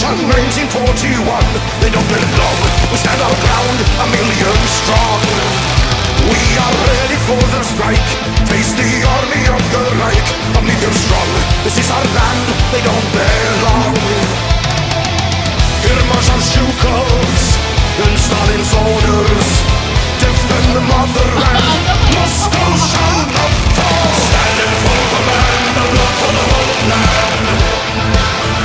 Revolution 1941. They don't belong. We stand our ground, a million strong. We are ready for the strike. Face the army of the Reich, a million strong. This is our land, they don't belong. Here march our Shukovs and Stalin's orders. Defend the motherland.